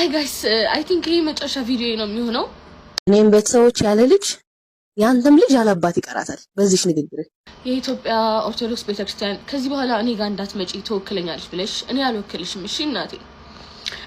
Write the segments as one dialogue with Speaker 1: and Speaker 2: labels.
Speaker 1: ሃይ ጋይስ አይ ቲንክ ይሄ መጨረሻ ቪዲዮ ነው የሚሆነው።
Speaker 2: እኔም ቤተሰቦች ያለ ልጅ ያንተም ልጅ ያለባት ይቀራታል። በዚህ ንግግር
Speaker 1: የኢትዮጵያ ኦርቶዶክስ ቤተክርስቲያን ከዚህ በኋላ እኔ ጋር እንዳትመጪ ተወክለኛለሽ ብለሽ እኔ አልወክልሽም። እሺ እናቴ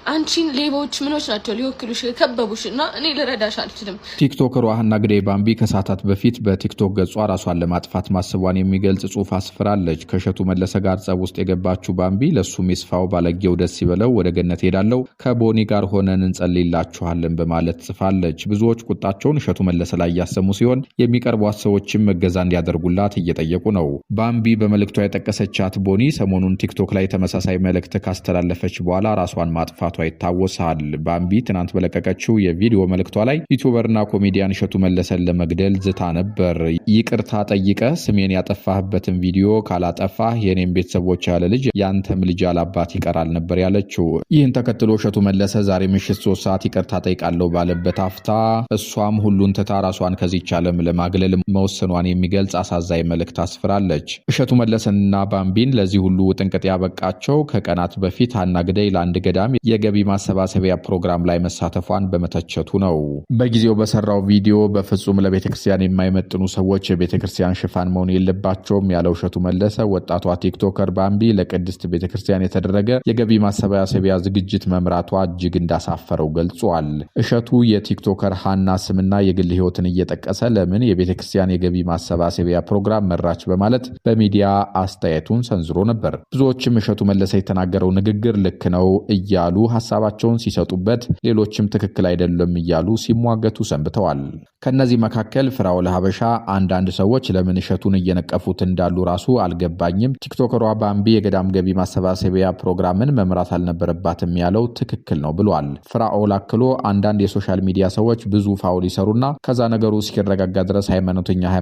Speaker 1: አንቺን ሌቦች ምኖች ናቸው ሊወክሉሽ ከበቡሽና እኔ ልረዳሽ አልችልም።
Speaker 3: ቲክቶከሯ ሀና ግዳይ ባምቢ ከሰዓታት በፊት በቲክቶክ ገጿ ራሷን ለማጥፋት ማሰቧን የሚገልጽ ጽሑፍ አስፍራለች። ከእሸቱ መለሰ ጋር ጸብ ውስጥ የገባችው ባምቢ ለሱም ይስፋው ባለጌው ደስ ይበለው ወደ ገነት ሄዳለው ከቦኒ ጋር ሆነን እንጸልይላችኋለን በማለት ጽፋለች። ብዙዎች ቁጣቸውን እሸቱ መለሰ ላይ ያሰሙ ሲሆን የሚቀርቧት ሰዎችም እገዛ እንዲያደርጉላት እየጠየቁ ነው። ባምቢ በመልእክቷ የጠቀሰቻት ቦኒ ሰሞኑን ቲክቶክ ላይ ተመሳሳይ መልእክት ካስተላለፈች በኋላ ራሷን ማጥፋቷ ይታወሳል። ባምቢ ትናንት በለቀቀችው የቪዲዮ መልእክቷ ላይ ዩቲዩበርና ኮሜዲያን እሸቱ መለሰን ለመግደል ዝታ ነበር። ይቅርታ ጠይቀ ስሜን ያጠፋህበትን ቪዲዮ ካላጠፋህ የኔም ቤተሰቦች ያለ ልጅ ያንተም ልጅ ያላባት ይቀራል ነበር ያለችው። ይህን ተከትሎ እሸቱ መለሰ ዛሬ ምሽት 3 ሰዓት ይቅርታ ጠይቃለሁ ባለበት አፍታ እሷም ሁሉን ትታ ራሷን ከዚህች ዓለም ለማግለል መወሰኗን የሚገልጽ አሳዛኝ መልእክት አስፍራለች። እሸቱ መለሰንና ባምቢን ለዚህ ሁሉ ጥንቅጥ ያበቃቸው ከቀናት በፊት ሀና ግዳይ ለአንድ ገዳም የገቢ ማሰባሰቢያ ፕሮግራም ላይ መሳተፏን በመተቸቱ ነው። በጊዜው በሰራው ቪዲዮ በፍጹም ለቤተክርስቲያን የማይመጥኑ ሰዎች የቤተክርስቲያን ሽፋን መሆን የለባቸውም ያለው እሸቱ መለሰ ወጣቷ ቲክቶከር ባምቢ ለቅድስት ቤተክርስቲያን የተደረገ የገቢ ማሰባሰቢያ ዝግጅት መምራቷ እጅግ እንዳሳፈረው ገልጿል። እሸቱ የቲክቶከር ሀና ስምና የግል ህይወትን እየጠቀሰ ለምን የቤተክርስቲያን የገቢ ማሰባሰቢያ ፕሮግራም መራች በማለት በሚዲያ አስተያየቱን ሰንዝሮ ነበር። ብዙዎችም እሸቱ መለሰ የተናገረው ንግግር ልክ ነው እያሉ ሐሳባቸውን ሲሰጡበት ሌሎችም ትክክል አይደለም እያሉ ሲሟገቱ ሰንብተዋል። ከነዚህ መካከል ፍራኦል ሀበሻ አንዳንድ ሰዎች ለምን እሸቱን እየነቀፉት እንዳሉ ራሱ አልገባኝም፣ ቲክቶከሯ ባምቢ የገዳም ገቢ ማሰባሰቢያ ፕሮግራምን መምራት አልነበረባትም ያለው ትክክል ነው ብሏል። ፍራኦል አክሎ አንዳንድ የሶሻል ሚዲያ ሰዎች ብዙ ፋውል ይሰሩና ከዛ ነገሩ ሲረጋጋ ድረስ ሃይማኖተኛ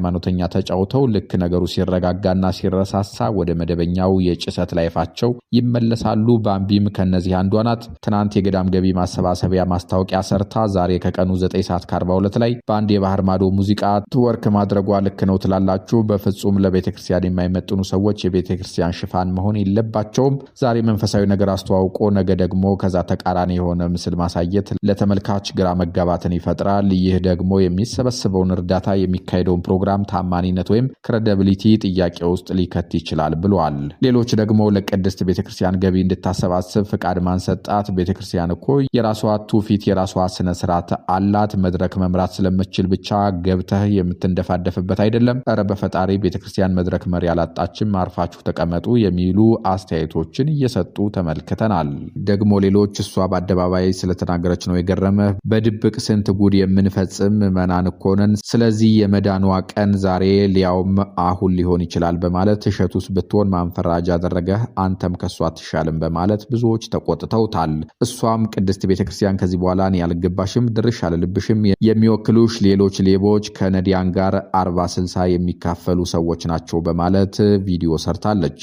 Speaker 3: ተጫውተው ልክ ነገሩ ሲረጋጋና ሲረሳሳ ወደ መደበኛው የጭሰት ላይፋቸው ይመለሳሉ። ባምቢም ከነዚህ አንዷ ናት። ትናንት የገዳም ገቢ ማሰባሰቢያ ማስታወቂያ ሰርታ ዛሬ ከቀኑ 9:42 ላይ በአንድ የባህር ማዶ ሙዚቃ ትወርክ ማድረጓ ልክ ነው ትላላችሁ? በፍጹም ለቤተክርስቲያን የማይመጥኑ ሰዎች የቤተክርስቲያን ሽፋን መሆን የለባቸውም። ዛሬ መንፈሳዊ ነገር አስተዋውቆ ነገ ደግሞ ከዛ ተቃራኒ የሆነ ምስል ማሳየት ለተመልካች ግራ መጋባትን ይፈጥራል። ይህ ደግሞ የሚሰበስበውን እርዳታ የሚካሄደውን ፕሮግራም ታማኒነት ወይም ክሬዲቢሊቲ ጥያቄ ውስጥ ሊከት ይችላል ብሏል። ሌሎች ደግሞ ለቅድስት ቤተክርስቲያን ገቢ እንድታሰባስብ ፍቃድ ማንሰጣት ቤተክርስቲያን እኮ የራሷ ትውፊት የራሷ ስነ ስርዓት አላት። መድረክ መምራት ስለምትችል ብቻ ገብተህ የምትንደፋደፍበት አይደለም። ኧረ በፈጣሪ ቤተክርስቲያን መድረክ መሪ አላጣችም፣ አርፋችሁ ተቀመጡ የሚሉ አስተያየቶችን እየሰጡ ተመልክተናል። ደግሞ ሌሎች እሷ በአደባባይ ስለተናገረች ነው የገረመ፣ በድብቅ ስንት ጉድ የምንፈጽም ምዕመናን እኮ ነን። ስለዚህ የመዳኗ ቀን ዛሬ ሊያውም አሁን ሊሆን ይችላል በማለት እሸቱስ ብትሆን ማንፈራጅ አደረገህ፣ አንተም ከሷ አትሻልም በማለት ብዙዎች ተቆጥተውታል። እሷም ቅድስት ቤተክርስቲያን ከዚህ በኋላ እኔ አልገባሽም፣ ድርሽ አልልብሽም፣ የሚወክሉሽ ሌሎች ሌቦች ከነዲያን ጋር 40-60 የሚካፈሉ ሰዎች ናቸው በማለት ቪዲዮ ሰርታለች።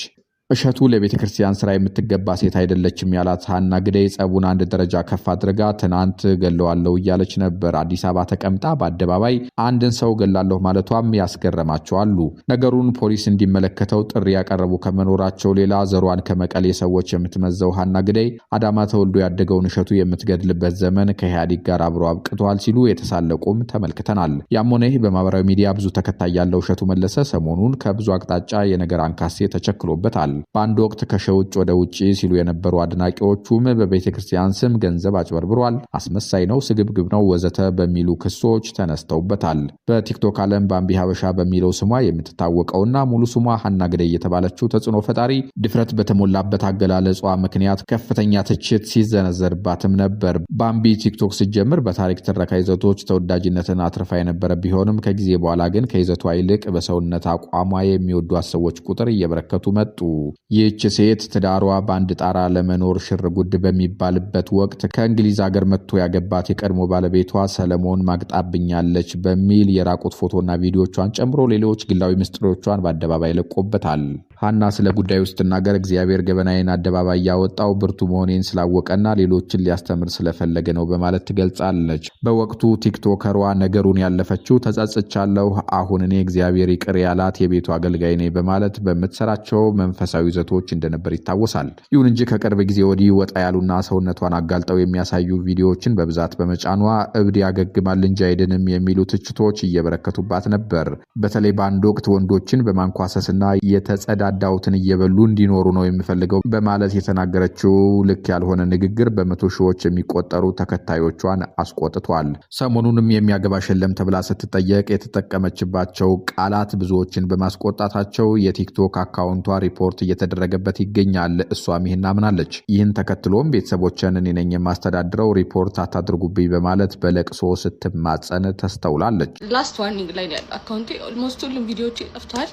Speaker 3: እሸቱ ለቤተክርስቲያን ስራ የምትገባ ሴት አይደለችም ያላት ሀና ግዳይ ጸቡን አንድ ደረጃ ከፍ አድርጋ ትናንት ገለዋለሁ እያለች ነበር። አዲስ አበባ ተቀምጣ በአደባባይ አንድን ሰው ገላለሁ ማለቷም ያስገረማቸው አሉ። ነገሩን ፖሊስ እንዲመለከተው ጥሪ ያቀረቡ ከመኖራቸው ሌላ ዘሯን ከመቀሌ ሰዎች የምትመዘው ሀና ግዳይ አዳማ ተወልዶ ያደገውን እሸቱ የምትገድልበት ዘመን ከኢህአዴግ ጋር አብሮ አብቅቷል ሲሉ የተሳለቁም ተመልክተናል። ያም ሆነ ይህ በማህበራዊ ሚዲያ ብዙ ተከታይ ያለው እሸቱ መለሰ ሰሞኑን ከብዙ አቅጣጫ የነገር አንካሴ ተቸክሎበታል። በአንድ ወቅት ከሸውጭ ወደ ውጪ ሲሉ የነበሩ አድናቂዎቹም በቤተክርስቲያን ስም ገንዘብ አጭበርብሯል፣ አስመሳይ ነው፣ ስግብግብ ነው ወዘተ በሚሉ ክሶች ተነስተውበታል። በቲክቶክ ዓለም ባምቢ ሀበሻ በሚለው ስሟ የምትታወቀውና ሙሉ ስሟ ሀና ግዳይ የተባለችው ተጽዕኖ ፈጣሪ ድፍረት በተሞላበት አገላለጿ ምክንያት ከፍተኛ ትችት ሲዘነዘርባትም ነበር። ባምቢ ቲክቶክ ስትጀምር በታሪክ ትረካ ይዘቶች ተወዳጅነትን አትርፋ የነበረ ቢሆንም ከጊዜ በኋላ ግን ከይዘቷ ይልቅ በሰውነት አቋሟ የሚወዷት ሰዎች ቁጥር እየበረከቱ መጡ። ይህች ሴት ትዳሯ በአንድ ጣራ ለመኖር ሽር ጉድ በሚባልበት ወቅት ከእንግሊዝ ሀገር መጥቶ ያገባት የቀድሞ ባለቤቷ ሰለሞን ማግጣብኛለች በሚል የራቁት ፎቶና ቪዲዮቿን ጨምሮ ሌሎች ግላዊ ምስጢሮቿን በአደባባይ ለቆበታል። ሀና ስለ ጉዳዩ ስትናገር እግዚአብሔር ገበናዬን አደባባይ ያወጣው ብርቱ መሆኔን ስላወቀና ሌሎችን ሊያስተምር ስለፈለገ ነው በማለት ትገልጻለች። በወቅቱ ቲክቶከሯ ነገሩን ያለፈችው ተጸጽቻለሁ፣ አሁን እኔ እግዚአብሔር ይቅር ያላት የቤቱ አገልጋይ ነኝ በማለት በምትሰራቸው መንፈሳዊ ይዘቶች እንደነበር ይታወሳል። ይሁን እንጂ ከቅርብ ጊዜ ወዲህ ወጣ ያሉና ሰውነቷን አጋልጠው የሚያሳዩ ቪዲዮዎችን በብዛት በመጫኗ እብድ ያገግማል እንጂ አይድንም የሚሉ ትችቶች እየበረከቱባት ነበር። በተለይ በአንድ ወቅት ወንዶችን በማንኳሰስና የተጸዳዳውትን እየበሉ እንዲኖሩ ነው የሚፈልገው በማለት የተናገረችው ልክ ያልሆነ ንግግር በመቶ ሺዎች የሚቆጠሩ ተከታዮቿን አስቆጥቷል። ሰሞኑንም የሚያገባሽ የለም ተብላ ስትጠየቅ የተጠቀመችባቸው ቃላት ብዙዎችን በማስቆጣታቸው የቲክቶክ አካውንቷ ሪፖርት እየተደረገበት ይገኛል። እሷም ይህን አምናለች። ይህን ተከትሎም ቤተሰቦችን እኔ ነኝ የማስተዳድረው ሪፖርት አታድርጉብኝ በማለት በለቅሶ ስትማጸን ተስተውላለች።
Speaker 1: ላስት ዋርኒንግ ላይ ያለው አካውንቴ ኦልሞስት ሁሉም ቪዲዮዎች ጠፍተዋል።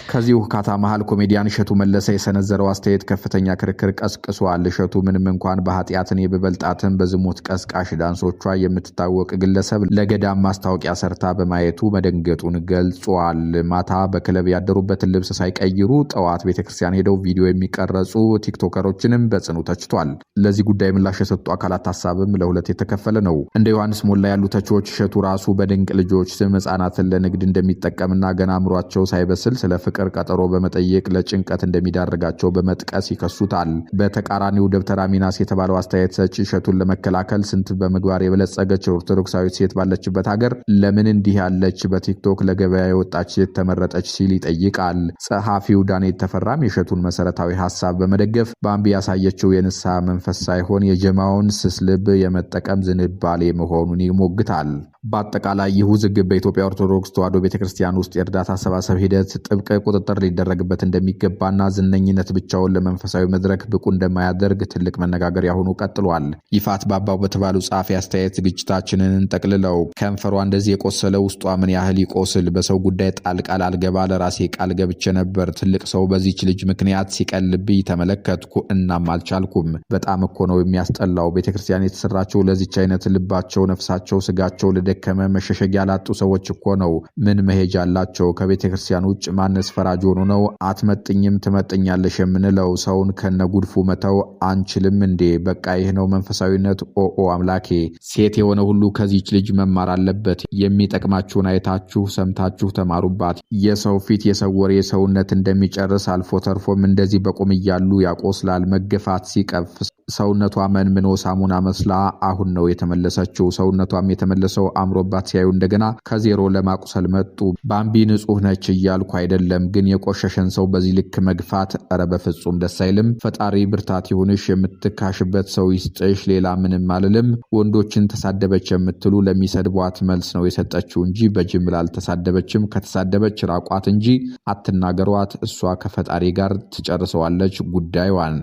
Speaker 3: ከዚህ ውካታ መሃል ኮሜዲያን እሸቱ መለሰ የሰነዘረው አስተያየት ከፍተኛ ክርክር ቀስቅሷል። እሸቱ ምንም እንኳን በኃጢአትን የበበልጣትን በዝሙት ቀስቃሽ ዳንሶቿ የምትታወቅ ግለሰብ ለገዳም ማስታወቂያ ሰርታ በማየቱ መደንገጡን ገልጿል። ማታ በክለብ ያደሩበትን ልብስ ሳይቀይሩ ጠዋት ቤተክርስቲያን ሄደው ቪዲዮ የሚቀረጹ ቲክቶከሮችንም በጽኑ ተችቷል። ለዚህ ጉዳይ ምላሽ የሰጡ አካላት ሀሳብም ለሁለት የተከፈለ ነው። እንደ ዮሐንስ ሞላ ያሉ ተቺዎች እሸቱ ራሱ በድንቅ ልጆች ስም ሕፃናትን ለንግድ እንደሚጠቀምና ገና አእምሯቸው ሳይበስል ስለ ፍቅር ቀጠሮ በመጠየቅ ለጭንቀት እንደሚዳርጋቸው በመጥቀስ ይከሱታል። በተቃራኒው ደብተራ ሚናስ የተባለው አስተያየት ሰጪ እሸቱን ለመከላከል ስንት በምግባር የበለጸገች ኦርቶዶክሳዊት ሴት ባለችበት ሀገር ለምን እንዲህ ያለች በቲክቶክ ለገበያ የወጣች ሴት ተመረጠች ሲል ይጠይቃል። ጸሐፊው ዳንኤል ተፈራም የእሸቱን መሰረታዊ ሀሳብ በመደገፍ ባምቢ ያሳየችው የንስሐ መንፈስ ሳይሆን የጀማውን ስስ ልብ የመጠቀም ዝንባሌ መሆኑን ይሞግታል። በአጠቃላይ ይህ ውዝግብ በኢትዮጵያ ኦርቶዶክስ ተዋሕዶ ቤተክርስቲያን ውስጥ የእርዳታ አሰባሰብ ሂደት ጥብቅ ቁጥጥር ሊደረግበት እንደሚገባና ዝነኝነት ብቻውን ለመንፈሳዊ መድረክ ብቁ እንደማያደርግ ትልቅ መነጋገሪያ ሆኖ ቀጥሏል። ይፋት ባባው በተባሉ ጸሐፊ አስተያየት ዝግጅታችንን ጠቅልለው ከንፈሯ እንደዚህ የቆሰለ ውስጧ ምን ያህል ይቆስል፣ በሰው ጉዳይ ጣልቃ ላልገባ ለራሴ ቃል ገብቼ ነበር። ትልቅ ሰው በዚች ልጅ ምክንያት ሲቀልብኝ ተመለከትኩ፣ እናም አልቻልኩም። በጣም እኮ ነው የሚያስጠላው። ቤተክርስቲያን የተሰራቸው ለዚች አይነት ልባቸው፣ ነፍሳቸው፣ ስጋቸው ለደከመ መሸሸጊያ ላጡ ሰዎች እኮ ነው። ምን መሄጃ አላቸው? ከቤተክርስቲያን ውጭ ማንስ ፈራጅ ሆኖ ነው አትመጥኝም ትመጥኛለሽ የምንለው? ሰውን ከነጉድፉ መተው አንችልም እንዴ? በቃ ይህ ነው መንፈሳዊነት። ኦ አምላኬ፣ ሴት የሆነ ሁሉ ከዚች ልጅ መማር አለበት። የሚጠቅማችሁን አይታችሁ ሰምታችሁ ተማሩባት። የሰው ፊት የሰው ወሬ ሰውነት እንደሚጨርስ አልፎ ተርፎም እንደዚህ በቁም እያሉ ያቆስላል። መገፋት ሲቀፍ ሰውነቷ መንምኖ ሳሙና መስላ አሁን ነው የተመለሰችው። ሰውነቷም የተመለሰው አምሮባት ሲያዩ እንደገና ከዜሮ ለማቁሰል መጡ። ባምቢ ንጹህ ነች እያልኩ አይደለም፣ ግን የቆሸሸን ሰው በዚህ ልክ መግፋት ኧረ በፍጹም ደስ አይልም። ፈጣሪ ብርታት ይሁንሽ፣ የምትካሽበት ሰው ይስጥሽ፣ ሌላ ምንም አልልም። ወንዶችን ተሳደበች የምትሉ ለሚሰድቧት መልስ ነው የሰጠችው እንጂ በጅምላ አልተሳደበችም። ከተሳደበች ራቋት እንጂ አትናገሯት። እሷ ከፈጣሪ ጋር ትጨርሰዋለች ጉዳዩዋን።